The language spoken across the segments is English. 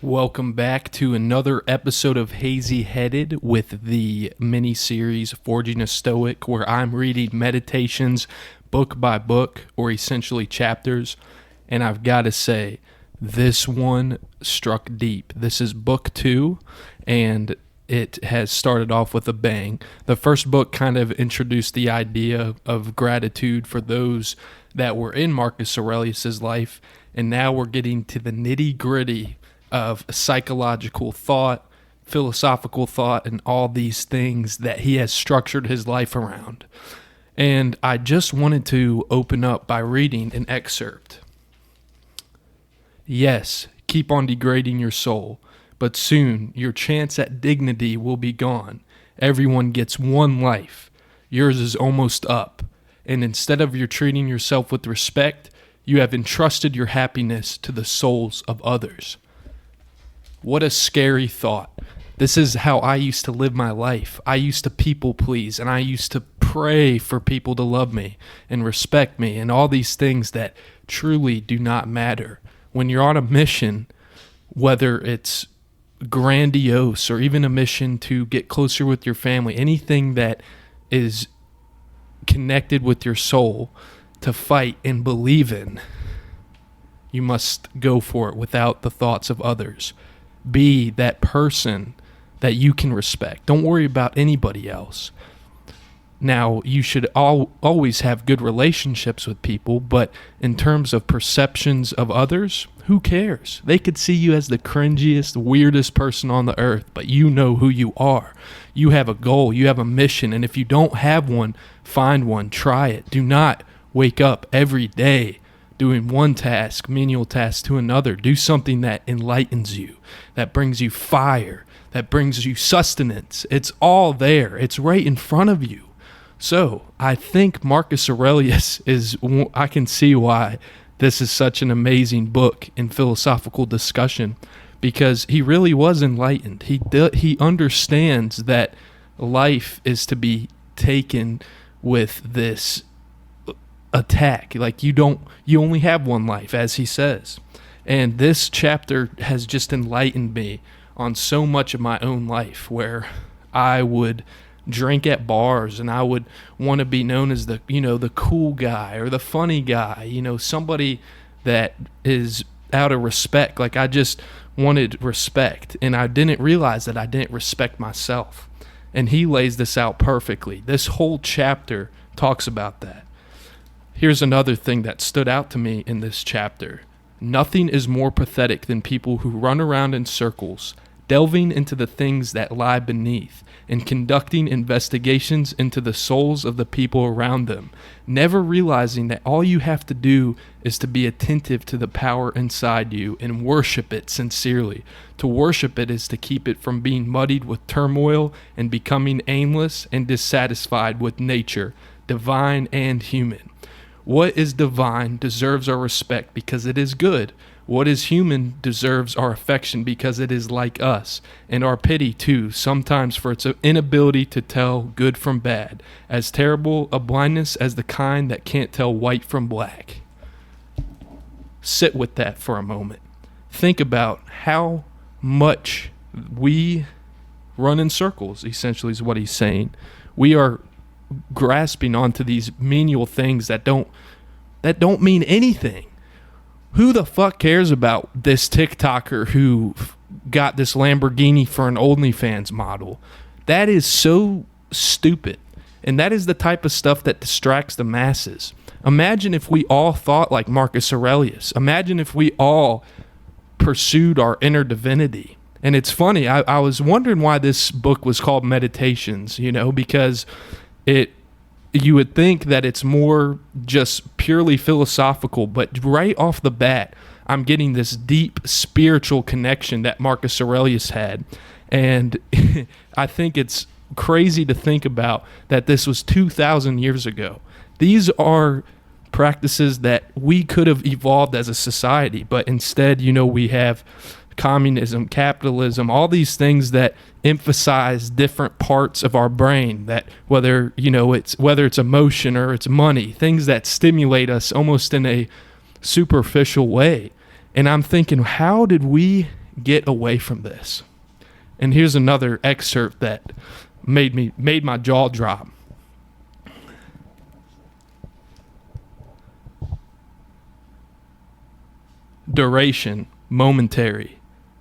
Welcome back to another episode of Hazy Headed with the mini-series Forging a Stoic, where I'm reading Meditations book by book, or essentially chapters, and I've got to say, this one struck deep. This is book 2, and it has started off with a bang. The first book kind of introduced the idea of gratitude for those that were in Marcus Aurelius's life, and now we're getting to the nitty-gritty of psychological thought, philosophical thought, and all these things that he has structured his life around. And I just wanted to open up by reading an excerpt. Yes, keep on degrading your soul, but soon your chance at dignity will be gone. Everyone gets one life. Yours is almost up. And instead of you treating yourself with respect, you have entrusted your happiness to the souls of others. What a scary thought. This is how I used to live my life. I used to people please, and I used to pray for people to love me and respect me and all these things that truly do not matter. When you're on a mission, whether it's grandiose or even a mission to get closer with your family, anything that is connected with your soul to fight and believe in, you must go for it without the thoughts of others. Be that person that you can respect. Don't worry about anybody else. Now, you should always have good relationships with people, but in terms of perceptions of others, who cares? They could see you as the cringiest, weirdest person on the earth, but you know who you are. You have a goal, you have a mission, and if you don't have one, find one, try it. Do not wake up every day doing one task, menial task, to another. Do something that enlightens you, that brings you fire, that brings you sustenance. It's all there. It's right in front of you. So I think Marcus Aurelius I can see why this is such an amazing book in philosophical discussion, because he really was enlightened. He understands that life is to be taken with this attack. Like you only have one life, as he says. And this chapter has just enlightened me on so much of my own life, where I would drink at bars and I would want to be known as the cool guy or the funny guy, somebody that is out of respect. Like I just wanted respect, and I didn't realize that I didn't respect myself. And he lays this out perfectly. This whole chapter talks about that. Here's another thing that stood out to me in this chapter. Nothing is more pathetic than people who run around in circles, delving into the things that lie beneath, and conducting investigations into the souls of the people around them, never realizing that all you have to do is to be attentive to the power inside you and worship it sincerely. To worship it is to keep it from being muddied with turmoil and becoming aimless and dissatisfied with nature, divine and human. What is divine deserves our respect because it is good. What is human deserves our affection because it is like us, and our pity too, sometimes for its inability to tell good from bad, as terrible a blindness as the kind that can't tell white from black. Sit with that for a moment. Think about how much we run in circles, essentially, is what he's saying. We are grasping onto these menial things that don't mean anything. Who the fuck cares about this TikToker who got this Lamborghini for an OnlyFans model? That is so stupid. And that is the type of stuff that distracts the masses. Imagine if we all thought like Marcus Aurelius. Imagine if we all pursued our inner divinity. And it's funny, I was wondering why this book was called Meditations, because you would think that it's more just purely philosophical, but right off the bat, I'm getting this deep spiritual connection that Marcus Aurelius had. And I think it's crazy to think about that this was 2,000 years ago. These are practices that we could have evolved as a society, but instead, we have communism, capitalism, all these things that emphasize different parts of our brain, that whether it's emotion or it's money, things that stimulate us almost in a superficial way. And I'm thinking, how did we get away from this. And here's another excerpt that made my jaw drop. Duration, momentary.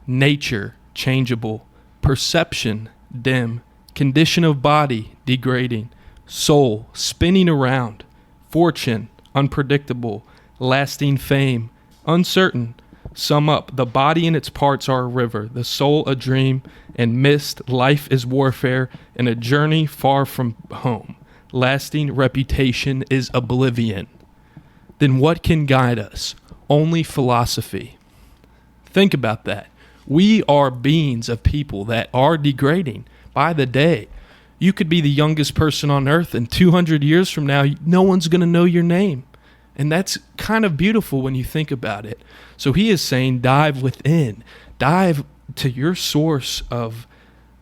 Nature, changeable. Perception, dim. Condition of body, degrading. Soul, spinning around. Fortune, unpredictable. Lasting fame, uncertain. Sum up, the body and its parts are a river, the soul a dream, and mist, life is warfare, and a journey far from home. Lasting reputation is oblivion. Then what can guide us? Only philosophy. Think about that. We are beings of people that are degrading by the day. You could be the youngest person on earth, and 200 years from now, no one's going to know your name. And that's kind of beautiful when you think about it. So he is saying dive within. Dive to your source of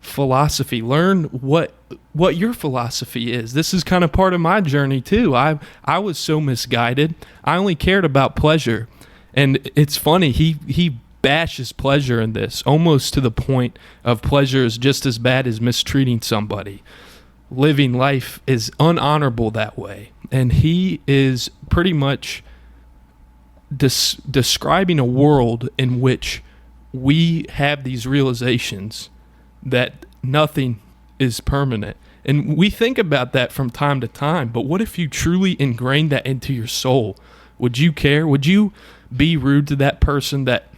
philosophy. Learn what your philosophy is. This is kind of part of my journey too. I was so misguided. I only cared about pleasure. And it's funny, he bashes pleasure in this, almost to the point of pleasure is just as bad as mistreating somebody. Living life is unhonorable that way. And he is pretty much describing a world in which we have these realizations that nothing is permanent. And we think about that from time to time, but what if you truly ingrained that into your soul? Would you care? Would you be rude to that person that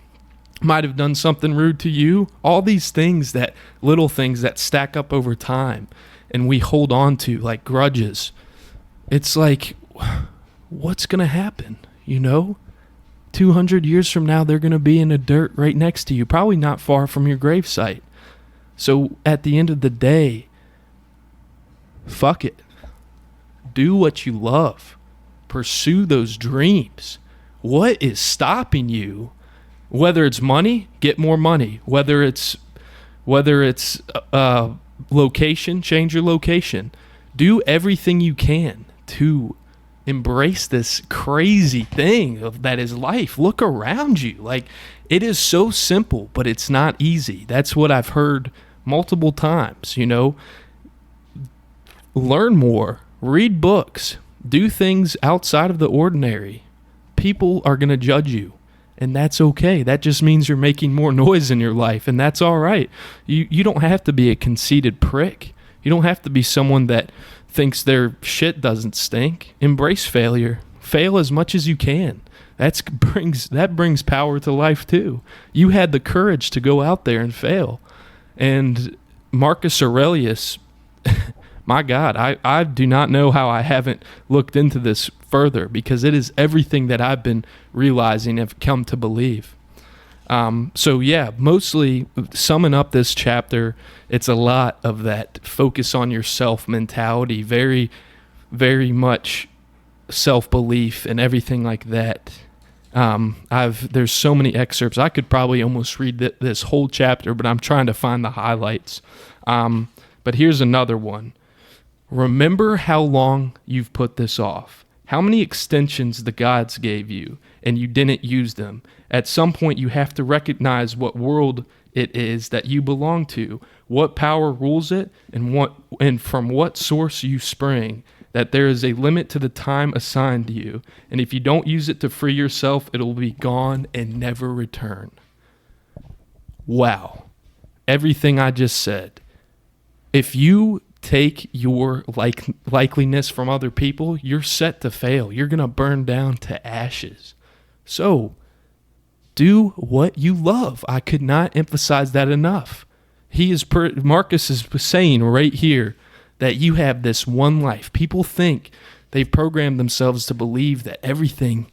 might have done something rude to you? All these things, that little things that stack up over time and we hold on to like grudges. It's like, what's going to happen? 200 years from now, they're going to be in the dirt right next to you, probably not far from your gravesite. So at the end of the day, fuck it. Do what you love. Pursue those dreams. What is stopping you? Whether it's money, get more money. Whether it's location, change your location. Do everything you can to embrace this crazy thing that is life. Look around you. Like, it is so simple, but it's not easy. That's what I've heard multiple times. Learn more, read books, do things outside of the ordinary. People are going to judge you, and that's okay. That just means you're making more noise in your life, and that's all right. You don't have to be a conceited prick. You don't have to be someone that thinks their shit doesn't stink. Embrace failure. Fail as much as you can. That brings power to life too. You had the courage to go out there and fail. And Marcus Aurelius, my God, I do not know how I haven't looked into this further, because it is everything that I've been realizing and have come to believe. So yeah, mostly summing up this chapter, it's a lot of that focus on yourself mentality, very, very much self-belief and everything like that. There's so many excerpts. I could probably almost read this whole chapter, but I'm trying to find the highlights. But here's another one. Remember how long you've put this off. How many extensions the gods gave you, and you didn't use them. At some point, you have to recognize what world it is that you belong to, what power rules it, and from what source you spring, that there is a limit to the time assigned to you, and if you don't use it to free yourself, it will be gone and never return. Wow. Everything I just said. If you take your likeliness from other people, you're set to fail. You're going to burn down to ashes. So, do what you love. I could not emphasize that enough. Marcus is saying right here that you have this one life. People think they've programmed themselves to believe that everything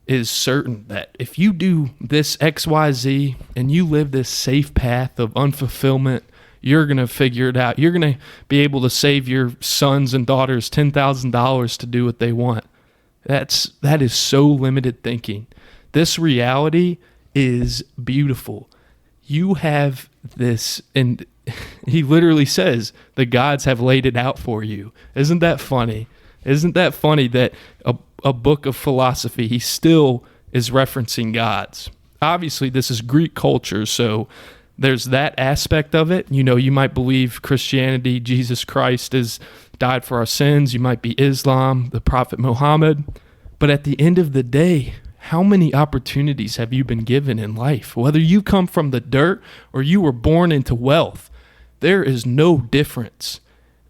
is certain, that if you do this XYZ and you live this safe path of unfulfillment, you're going to figure it out. You're going to be able to save your sons and daughters $10,000 to do what they want. That is so limited thinking. This reality is beautiful. You have this, and he literally says, the gods have laid it out for you. Isn't that funny? Isn't that funny that a book of philosophy, he still is referencing gods? obviously this is Greek culture, so there's that aspect of it. You know, you might believe Christianity, Jesus Christ has died for our sins. You might be Islam, the Prophet Muhammad. But at the end of the day, how many opportunities have you been given in life? Whether you come from the dirt or you were born into wealth, there is no difference.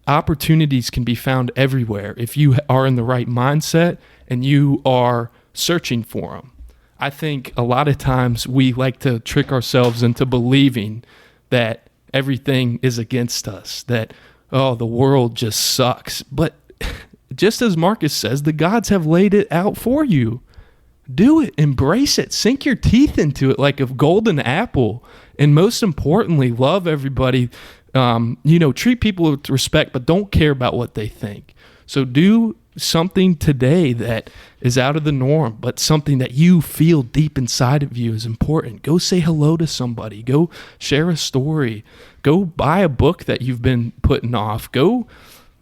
Opportunities can be found everywhere if you are in the right mindset and you are searching for them. I think a lot of times we like to trick ourselves into believing that everything is against us, that, oh, the world just sucks. But just as Marcus says, the gods have laid it out for you. Do it, embrace it, sink your teeth into it like a golden apple. And most importantly, love everybody. Treat people with respect, but don't care about what they think. So do something today that is out of the norm, but something that you feel deep inside of you is important. Go say hello to somebody. Go share a story. Go buy a book that you've been putting off. Go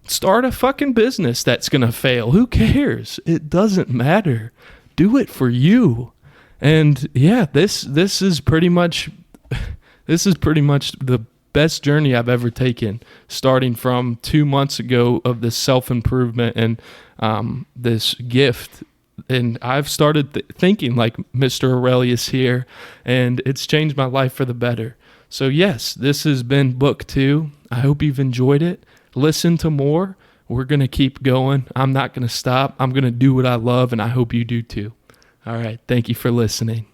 start a fucking business that's going to fail. Who cares? It doesn't matter. Do it for you. And yeah, this is pretty much the best journey I've ever taken, starting from 2 months ago of this self-improvement and this gift. And I've started thinking like Mr. Aurelius here, and it's changed my life for the better. So yes, this has been book 2. I hope you've enjoyed it. Listen to more. We're going to keep going. I'm not going to stop. I'm going to do what I love, and I hope you do too. All right. Thank you for listening.